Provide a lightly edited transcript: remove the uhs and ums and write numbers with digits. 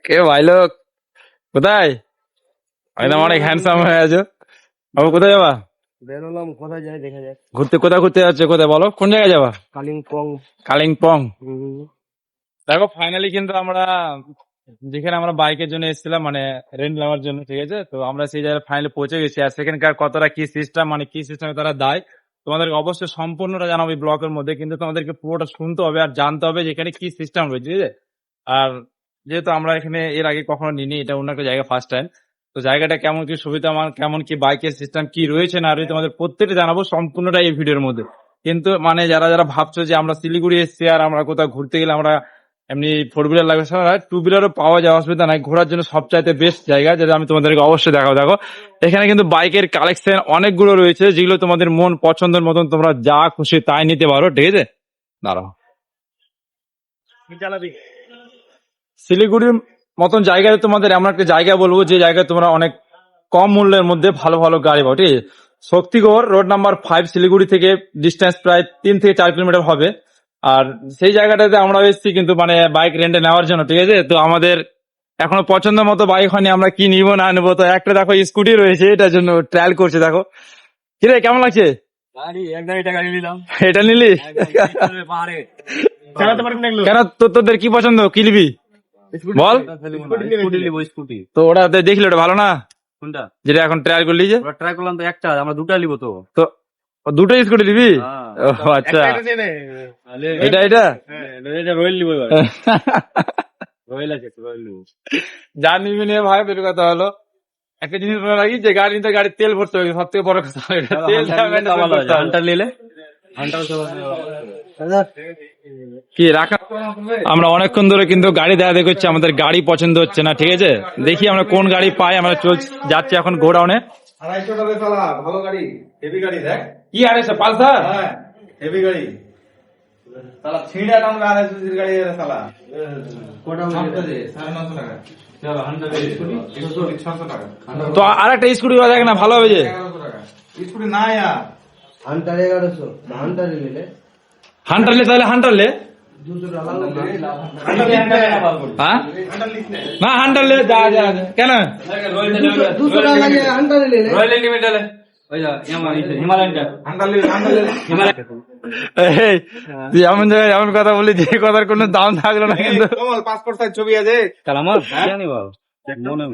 কে ভাই লোক কোথায়? একদম অনেক হ্যান্ডসাম হয়ে আছো। বাবু কোথায় যাবা? বেরোলাম, কোথায় যাই দেখা যাক। ঘুরতে? কোথায় ঘুরতে যাচ্ছে? কোথায় বলো, কোন জায়গায় যাবা? কালিম্পং। কালিম্পং। দেখো ফাইনালি কিন্তু আমরা যেখানে আমরা বাইকের জন্য এসেছিলাম, মানে রেন্ট নেওয়ার জন্য, ঠিক আছে, তো আমরা সেই জায়গায় ফাইনালি পৌঁছে গেছি। আর সেখানকার কতটা কি সিস্টেম, মানে কি সিস্টেমে তারা দেয়, তোমাদেরকে অবশ্যই সম্পূর্ণটা জানাবো এই ব্লগের মধ্যে। কিন্তু তোমাদেরকে পুরোটা শুনতে হবে আর জানতে হবে যে এখানে কি সিস্টেম রয়েছে, ঠিক আছে? আর যেহেতু আমরা এখানে এর আগে কখনো নিইনি, এটা অন্য একটা জায়গা, ফার্স্ট টাইম, তো জায়গাটা কেমন কি সুবিধা, কেমন কি বাইকের সিস্টেম কি রয়েছে না রয়েছে, তোমাদের প্রত্যেকটা জানাবো সম্পূর্ণটা এই ভিডিওর মধ্যে। কিন্তু মানে যারা যারা ভাবছো যে আমরা শিলিগুড়ি এসেছি আর আমরা কোথাও ঘুরতে গেলে আমরা এমনি 4 হুইলার লাগবে, 2 হুইলারও পাওয়া যায়, অসুবিধা নাই। ঘোরার জন্য সবচাইতে বেস্ট জায়গা, যেটা আমি তোমাদেরকে অবশ্যই দেখাবো। দেখো এখানে কিন্তু বাইকের কালেকশন অনেকগুলো রয়েছে, যেগুলো তোমাদের মন পছন্দের মতন তোমরা যা খুশি তাই নিতে পারো, ঠিক আছে? দাঁড়াও, শিলিগুড়ির মতন জায়গায় তোমাদের এমন একটা জায়গা বলবো যে জায়গায় তোমরা অনেক কম মূল্যের মধ্যে ভালো ভালো গাড়ি পাও, ঠিক আছে? শক্তিগড় রোড নাম্বার 5 শিলিগুড়ি থেকে ডিস্টেন্স প্রায় 3 থেকে 4 কিলোমিটার হবে। আর সেই জায়গাটাতে আমরা এসেছি কিন্তু মানে বাইক রেন্টে নেওয়ার জন্য, ঠিক আছে? তো আমাদের এখনো পছন্দ মতো বাইক হয়নি, আমরা কি নিবো না নেবো। তো একটা দেখো স্কুটি রয়েছে, এটার জন্য ট্রায়াল করছে। দেখো কিরে, কেমন লাগছে? একদম এটা গাড়ি নিলাম। এটা নিলি? পাহাড়ে কেন, তোদের কি পছন্দ, কি নিবি বল? স্কুটি। তো ওটা দেখলি, ওটা ভালো না? কোনটা? যেটা এখন ট্রায়াল করলি যে? ওরা ট্রাই করলাম তো একটা, আমরা দুটা নিবো তো। তো দুটো স্কুটি নিবি? ও আচ্ছা, এটা এটা এটা রয়েল নিবো এবার। রয়েল আছে, রয়েল নিবো। যা নিবি নিয়ে ভাই, বের কথা হলো একটা জিনিস মনে রাখি, যে গাড়ি নিতে গাড়ির তেল ভরতে হবে, সব থেকে বড় কথা। হান্টার নিলে কি রাখা। আমরা অনেকক্ষণ ধরে কিন্তু গাড়ি দেখা দেখি হচ্ছে, আমাদের গাড়ি পছন্দ হচ্ছে না, ঠিক আছে? দেখি আমরা কোন গাড়ি পাই। আমরা যাচ্ছি এখন গোডাউনে। 250 টাকা চালা, ভালো গাড়ি, হেভি গাড়ি। দেখ কি 250 পালসার? হ্যাঁ, হেভি গাড়ি চালা, ছিঁড়া টানবে 250 সিসির গাড়ি এর চালা। কোটা দে 950 টাকা। চলো হান্টার স্কুটি 600 টাকা। তো আর একটা স্কুটি দেখ না, ভালো হবে যে। 1100 টাকা স্কুটি না यार। হান্টার 1100, হান্টার নিলে হান্টার লে, তাহলে হান্টার লে। 200 টাকা লাগবে। হ্যাঁ না, হান্টার লে, যা যা যা। কেন 200 টাকা লাগে হান্টার নিলে। রয়্যাল এনফিল্ড লে, ওই যা হিমালয়ানটা। হান্টার হিমালয়। এই তুই এমন জায়গায় এমন কথা বলি যে কথার কোনো দাম থাকলো না কিন্তু। কমল পাসপোর্ট সাইজ ছবি আছে কাল আমার জানি বাবা মনে